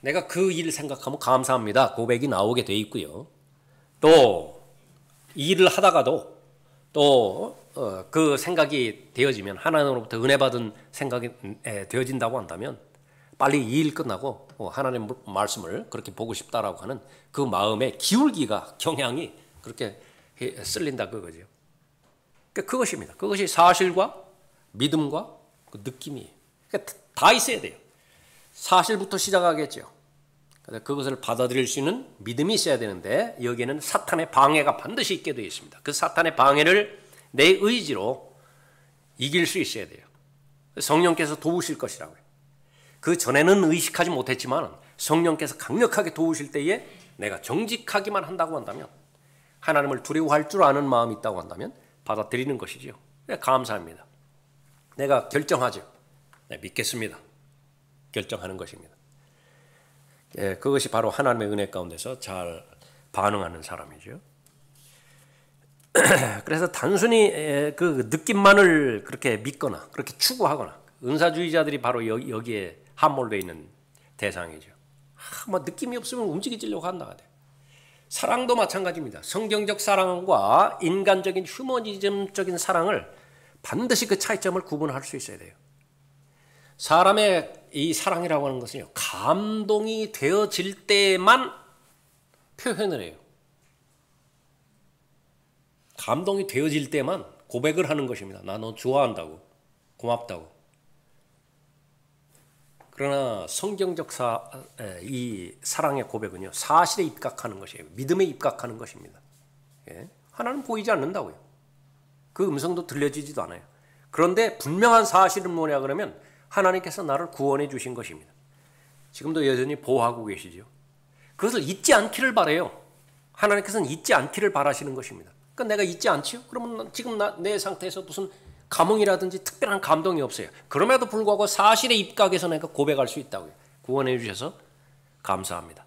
내가 그 일을 생각하면 감사합니다 고백이 나오게 돼 있고요. 또 일을 하다가도 또 그 생각이 되어지면, 하나님으로부터 은혜 받은 생각이 되어진다고 한다면 빨리 이 일 끝나고 하나님 말씀을 그렇게 보고 싶다라고 하는 그 마음의 기울기가, 경향이 그렇게 쓸린다 그거죠. 그것입니다. 그것이 사실과 믿음과 그 느낌이에요. 다 있어야 돼요. 사실부터 시작하겠죠. 그것을 받아들일 수 있는 믿음이 있어야 되는데 여기에는 사탄의 방해가 반드시 있게 되어 있습니다. 그 사탄의 방해를 내 의지로 이길 수 있어야 돼요. 성령께서 도우실 것이라고요. 그 전에는 의식하지 못했지만 성령께서 강력하게 도우실 때에 내가 정직하기만 한다고 한다면, 하나님을 두려워할 줄 아는 마음이 있다고 한다면 받아들이는 것이지요. 감사합니다. 내가 결정하죠. 믿겠습니다. 결정하는 것입니다. 그것이 바로 하나님의 은혜 가운데서 잘 반응하는 사람이죠. 그래서 단순히 그 느낌만을 그렇게 믿거나 그렇게 추구하거나 은사주의자들이 바로 여기에 함몰되어 있는 대상이죠. 뭐 느낌이 없으면 움직이려고 한다. 사랑도 마찬가지입니다. 성경적 사랑과 인간적인 휴머니즘적인 사랑을 반드시 그 차이점을 구분할 수 있어야 돼요. 사람의 이 사랑이라고 하는 것은요, 감동이 되어질 때만 표현을 해요. 감동이 되어질 때만 고백을 하는 것입니다. 나 너 좋아한다고, 고맙다고. 그러나 성경적 이 사랑의 고백은요, 사실에 입각하는 것이에요. 믿음에 입각하는 것입니다. 예? 하나는 보이지 않는다고요. 그 음성도 들려지지도 않아요. 그런데 분명한 사실은 뭐냐 그러면 하나님께서 나를 구원해 주신 것입니다. 지금도 여전히 보호하고 계시죠. 그것을 잊지 않기를 바라요. 하나님께서는 잊지 않기를 바라시는 것입니다. 그러니까 내가 잊지 않지요? 그러면 지금 내 상태에서 무슨 감흥이라든지 특별한 감동이 없어요. 그럼에도 불구하고 사실에 입각해서 내가 고백할 수 있다고요. 구원해 주셔서 감사합니다.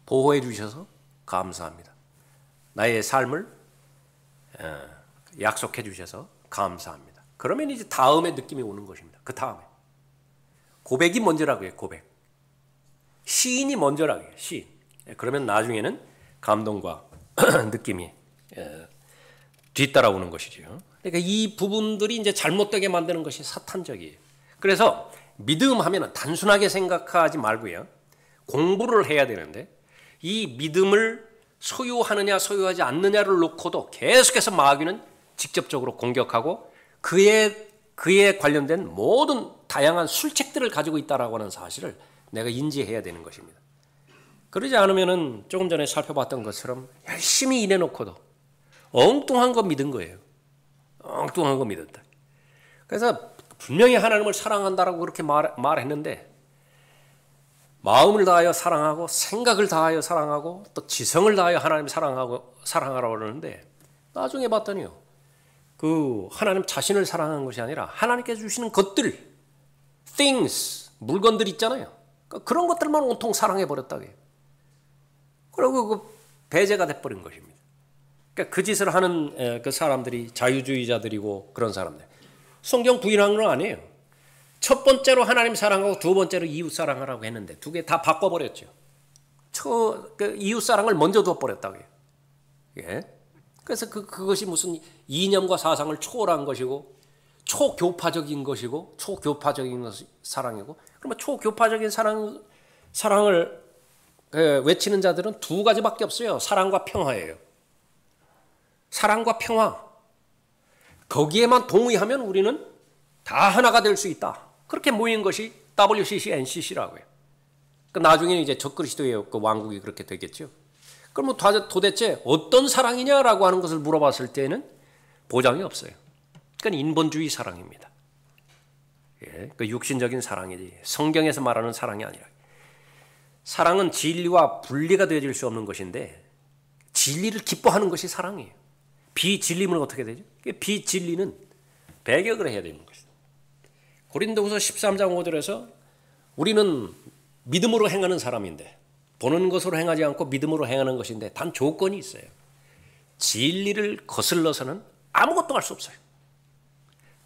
보호해 주셔서 감사합니다. 나의 삶을 약속해 주셔서 감사합니다. 그러면 이제 다음에 느낌이 오는 것입니다. 그 다음에. 고백이 먼저라고 해요. 고백. 시인이 먼저라고 해요. 시인. 그러면 나중에는 감동과 느낌이 뒤따라오는 것이죠. 그러니까 이 부분들이 이제 잘못되게 만드는 것이 사탄적이에요. 그래서 믿음 하면은 단순하게 생각하지 말고요. 공부를 해야 되는데 이 믿음을 소유하느냐 소유하지 않느냐를 놓고도 계속해서 마귀는 직접적으로 공격하고 그에 관련된 모든 다양한 술책들을 가지고 있다라고 하는 사실을 내가 인지해야 되는 것입니다. 그러지 않으면은 조금 전에 살펴봤던 것처럼 열심히 일해놓고도 엉뚱한 거 믿은 거예요. 엉뚱한 거 믿었다. 그래서 분명히 하나님을 사랑한다라고 그렇게 말했는데 마음을 다하여 사랑하고 생각을 다하여 사랑하고 또 지성을 다하여 하나님 사랑하라고 그러는데 나중에 봤더니요. 그 하나님 자신을 사랑하는 것이 아니라 하나님께서 주시는 것들, things, 물건들 있잖아요. 그런 것들만 온통 사랑해 버렸다고 해요. 그리고 그 배제가 돼버린 것입니다. 그러니까 그 짓을 하는 그 사람들이 자유주의자들이고 그런 사람들. 성경 부인한 건 아니에요. 첫 번째로 하나님 사랑하고 두 번째로 이웃 사랑하라고 했는데 두 개 다 바꿔버렸죠. 그 이웃 사랑을 먼저 둬버렸다고 해요. 예? 그래서 그것이 무슨 이념과 사상을 초월한 것이고 초교파적인 것이고 초교파적인 사랑이고 그러면 초교파적인 사랑을 외치는 자들은 두 가지밖에 없어요. 사랑과 평화예요. 사랑과 평화. 거기에만 동의하면 우리는 다 하나가 될 수 있다. 그렇게 모인 것이 WCC, NCC라고 해요. 나중에는 이제 적그리스도의 그 왕국이 그렇게 되겠죠. 그럼 도대체 어떤 사랑이냐라고 하는 것을 물어봤을 때는 보장이 없어요. 그러니까 인본주의 사랑입니다. 예, 그 육신적인 사랑이지 성경에서 말하는 사랑이 아니라 사랑은 진리와 분리가 되어질 수 없는 것인데 진리를 기뻐하는 것이 사랑이에요. 비진리면 어떻게 되죠? 비진리는 배격을 해야 되는 것이죠. 고린도후서 13장 5절에서 우리는 믿음으로 행하는 사람인데 보는 것으로 행하지 않고 믿음으로 행하는 것인데 단 조건이 있어요. 진리를 거슬러서는 아무것도 할 수 없어요.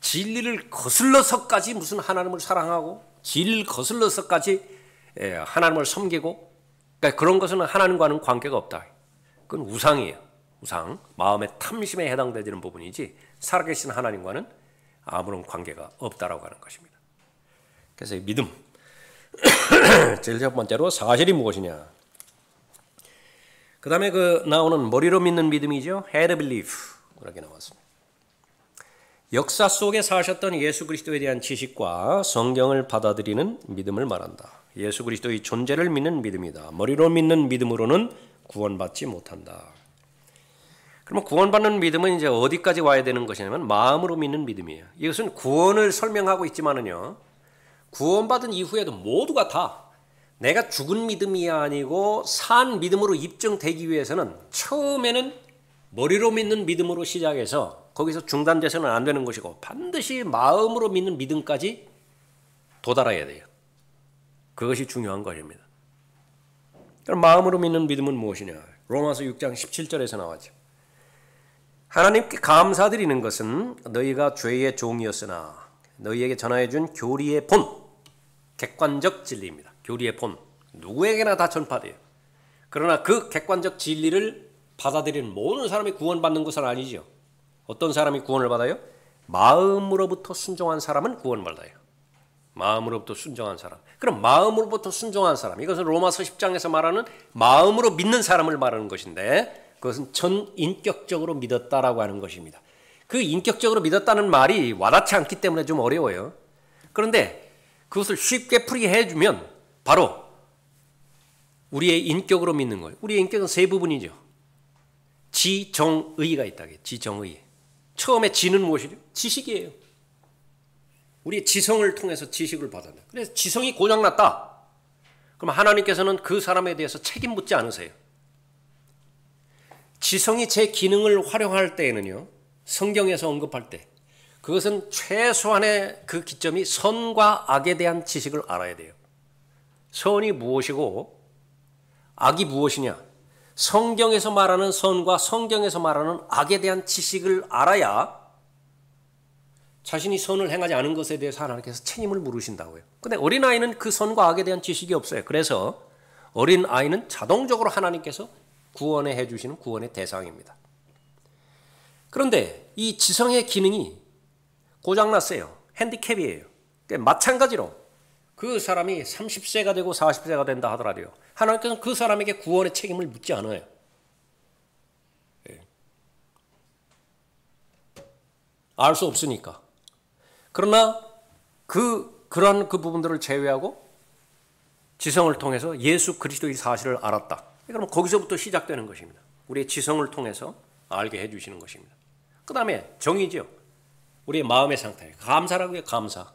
진리를 거슬러서까지 무슨 하나님을 사랑하고 진리를 거슬러서까지 하나님을 섬기고 그러니까 그런 것은 하나님과는 관계가 없다. 그건 우상이에요. 우상, 마음의 탐심에 해당되는 부분이지 살아계신 하나님과는 아무런 관계가 없다라고 하는 것입니다. 그래서 믿음 제일 첫 번째로 사실이 무엇이냐. 그 다음에 나오는 머리로 믿는 믿음이죠. head belief 이렇게 나왔습니다. 역사 속에 사셨던 예수 그리스도에 대한 지식과 성경을 받아들이는 믿음을 말한다. 예수 그리스도의 존재를 믿는 믿음이다. 머리로 믿는 믿음으로는 구원받지 못한다. 그러면 구원받는 믿음은 이제 어디까지 와야 되는 것이냐면 마음으로 믿는 믿음이에요. 이것은 구원을 설명하고 있지만은요. 구원받은 이후에도 모두가 다 내가 죽은 믿음이 아니고 산 믿음으로 입증되기 위해서는 처음에는 머리로 믿는 믿음으로 시작해서 거기서 중단돼서는 안 되는 것이고 반드시 마음으로 믿는 믿음까지 도달해야 돼요. 그것이 중요한 것입니다. 그럼 마음으로 믿는 믿음은 무엇이냐? 로마서 6장 17절에서 나왔죠. 하나님께 감사드리는 것은 너희가 죄의 종이었으나 너희에게 전하여 준 교리의 본, 객관적 진리입니다. 교리의 본, 누구에게나 다 전파돼요. 그러나 그 객관적 진리를 받아들이는 모든 사람이 구원받는 것은 아니죠. 어떤 사람이 구원을 받아요? 마음으로부터 순종한 사람은 구원받아요. 마음으로부터 순종한 사람. 그럼 마음으로부터 순종한 사람, 이것은 로마서 10장에서 말하는 마음으로 믿는 사람을 말하는 것인데, 그것은 전인격적으로 믿었다라고 하는 것입니다. 그 인격적으로 믿었다는 말이 와닿지 않기 때문에 좀 어려워요. 그런데 그것을 쉽게 풀이해 주면 바로 우리의 인격으로 믿는 거예요. 우리의 인격은 세 부분이죠. 지, 정, 의가 있다. 지, 정, 의. 처음에 지는 무엇이죠? 지식이에요. 우리의 지성을 통해서 지식을 받았다. 그래서 지성이 고장났다. 그럼 하나님께서는 그 사람에 대해서 책임 묻지 않으세요. 지성이 제 기능을 활용할 때에는요, 성경에서 언급할 때 그것은 최소한의 그 기점이 선과 악에 대한 지식을 알아야 돼요. 선이 무엇이고 악이 무엇이냐? 성경에서 말하는 선과 성경에서 말하는 악에 대한 지식을 알아야 자신이 선을 행하지 않은 것에 대해서 하나님께서 책임을 물으신다고요. 근데 어린아이는 그 선과 악에 대한 지식이 없어요. 그래서 어린아이는 자동적으로 하나님께서 구원해 주시는 구원의 대상입니다. 그런데 이 지성의 기능이 고장났어요. 핸디캡이에요. 그러니까 마찬가지로 그 사람이 30세가 되고 40세가 된다 하더라도요, 하나님께서는 그 사람에게 구원의 책임을 묻지 않아요. 알 수 없으니까. 그러나 그러한 그 부분들을 제외하고 지성을 통해서 예수 그리스도의 사실을 알았다. 그럼 거기서부터 시작되는 것입니다. 우리의 지성을 통해서 알게 해주시는 것입니다. 그 다음에 정의죠. 우리의 마음의 상태. 감사라고 해요. 감사.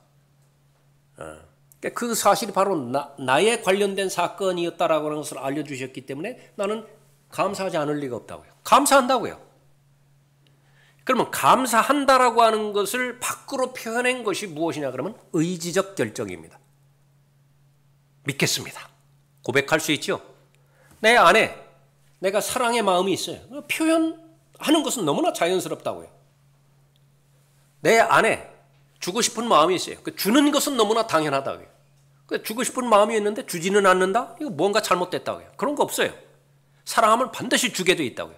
그 사실이 바로 나에 관련된 사건이었다라고 하는 것을 알려주셨기 때문에 나는 감사하지 않을 리가 없다고요. 감사한다고요. 그러면 감사한다라고 하는 것을 밖으로 표현한 것이 무엇이냐 그러면 의지적 결정입니다. 믿겠습니다. 고백할 수 있죠. 내 안에 내가 사랑의 마음이 있어요. 표현하는 것은 너무나 자연스럽다고요. 내 안에 주고 싶은 마음이 있어요. 주는 것은 너무나 당연하다고요. 주고 싶은 마음이 있는데 주지는 않는다? 이거 뭔가 잘못됐다고요. 그런 거 없어요. 사랑하면 반드시 주게 돼 있다고요.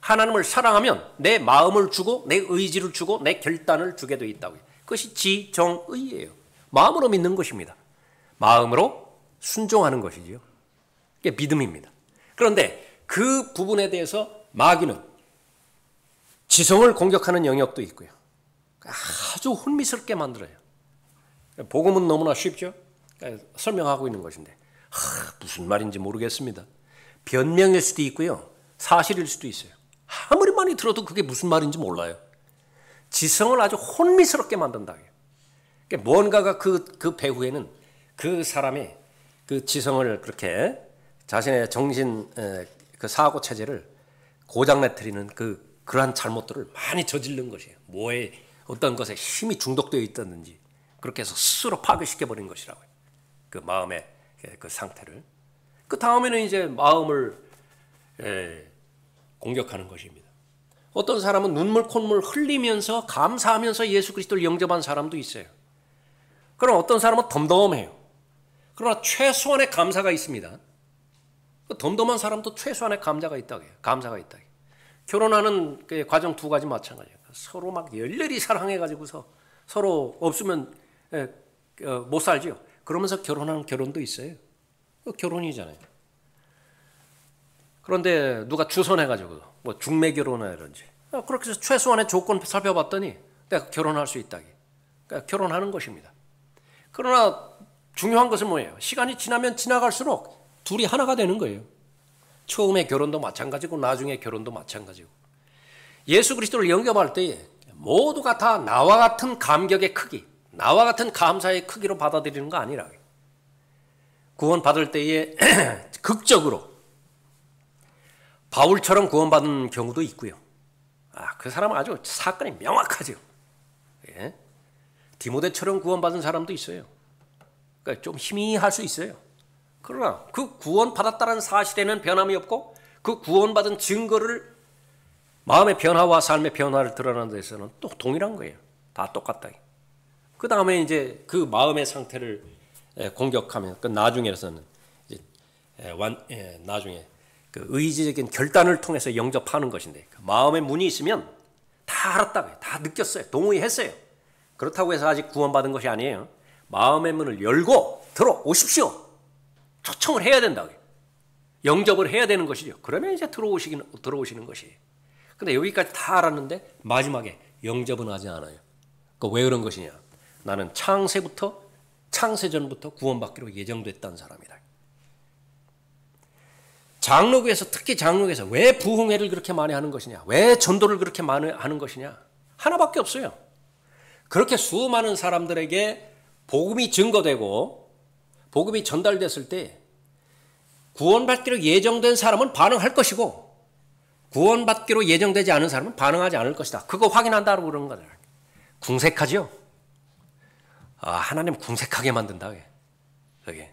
하나님을 사랑하면 내 마음을 주고 내 의지를 주고 내 결단을 주게 돼 있다고요. 그것이 지정의예요. 마음으로 믿는 것입니다. 마음으로 순종하는 것이지요. 이게 믿음입니다. 그런데 그 부분에 대해서 마귀는 지성을 공격하는 영역도 있고요. 아주 혼미스럽게 만들어요. 복음은 너무나 쉽죠. 설명하고 있는 것인데 무슨 말인지 모르겠습니다. 변명일 수도 있고요. 사실일 수도 있어요. 아무리 많이 들어도 그게 무슨 말인지 몰라요. 지성을 아주 혼미스럽게 만든다. 뭔가가 그 배후에는 그 사람의 그 지성을 그렇게 자신의 정신 그 사고 체제를 고장내뜨리는 그러한 잘못들을 많이 저지른 것이에요. 뭐에 어떤 것에 힘이 중독되어 있었는지 그렇게 해서 스스로 파괴시켜버린 것이라고요. 그 마음의 그 상태를. 그 다음에는 이제 마음을 공격하는 것입니다. 어떤 사람은 눈물 콧물 흘리면서 감사하면서 예수 그리스도를 영접한 사람도 있어요. 그럼 어떤 사람은 덤덤해요. 그러나 최소한의 감사가 있습니다. 덤덤한 사람도 최소한의 감사가 있다고 해요. 감사가 있다. 결혼하는 그 과정 두 가지 마찬가지예요. 서로 막 열렬히 사랑해가지고서 서로 없으면 못 살죠. 그러면서 결혼하는 결혼도 있어요. 결혼이잖아요. 그런데 누가 주선해가지고 뭐 중매 결혼이라든지 그렇게 해서 최소한의 조건 살펴봤더니 내가 결혼할 수 있다. 그러니까 결혼하는 것입니다. 그러나 중요한 것은 뭐예요? 시간이 지나면 지나갈수록 둘이 하나가 되는 거예요. 처음에 결혼도 마찬가지고 나중에 결혼도 마찬가지고. 예수 그리스도를 영접할 때에 모두가 다 나와 같은 감격의 크기, 나와 같은 감사의 크기로 받아들이는 거 아니라 구원 받을 때에 극적으로 바울처럼 구원받은 경우도 있고요. 그 사람은 아주 사건이 명확하죠. 예? 디모데처럼 구원받은 사람도 있어요. 그러니까 좀 희미할 수 있어요. 그러나 그 구원받았다는 사실에는 변함이 없고 그 구원받은 증거를 마음의 변화와 삶의 변화를 드러나는 데서는 또 동일한 거예요. 다 똑같다. 그 다음에 이제 그 마음의 상태를 공격하면 그 나중에서는 이제 나중에 그 의지적인 결단을 통해서 영접하는 것인데 그 마음의 문이 있으면 다 알았다고요. 다 느꼈어요. 동의했어요. 그렇다고 해서 아직 구원받은 것이 아니에요. 마음의 문을 열고 들어오십시오. 초청을 해야 된다고요. 영접을 해야 되는 것이죠. 그러면 이제 들어오시는 것이에요. 근데 여기까지 다 알았는데 마지막에 영접은 하지 않아요. 왜 그런 것이냐? 나는 창세전부터 구원받기로 예정됐다는 사람이다. 장로교에서 특히 장로교에서 왜 부흥회를 그렇게 많이 하는 것이냐? 왜 전도를 그렇게 많이 하는 것이냐? 하나밖에 없어요. 그렇게 수많은 사람들에게 복음이 증거되고 복음이 전달됐을 때 구원받기로 예정된 사람은 반응할 것이고 구원받기로 예정되지 않은 사람은 반응하지 않을 것이다. 그거 확인한다고 그러는 거다. 궁색하죠? 하나님 궁색하게 만든다. 그게.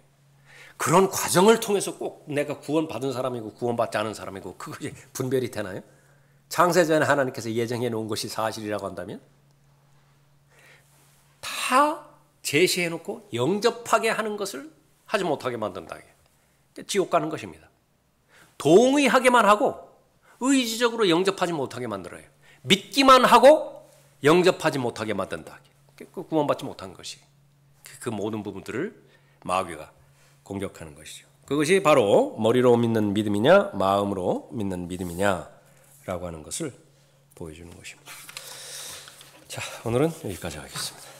그런 과정을 통해서 꼭 내가 구원받은 사람이고 구원받지 않은 사람이고 그것이 분별이 되나요? 창세전에 하나님께서 예정해 놓은 것이 사실이라고 한다면 다 제시해 놓고 영접하게 하는 것을 하지 못하게 만든다. 지옥 가는 것입니다. 동의하게만 하고 의지적으로 영접하지 못하게 만들어요. 믿기만 하고 영접하지 못하게 만든다. 구원받지 못한 것이 그 모든 부분들을 마귀가 공격하는 것이죠. 그것이 바로 머리로 믿는 믿음이냐 마음으로 믿는 믿음이냐라고 하는 것을 보여주는 것입니다. 자, 오늘은 여기까지 하겠습니다.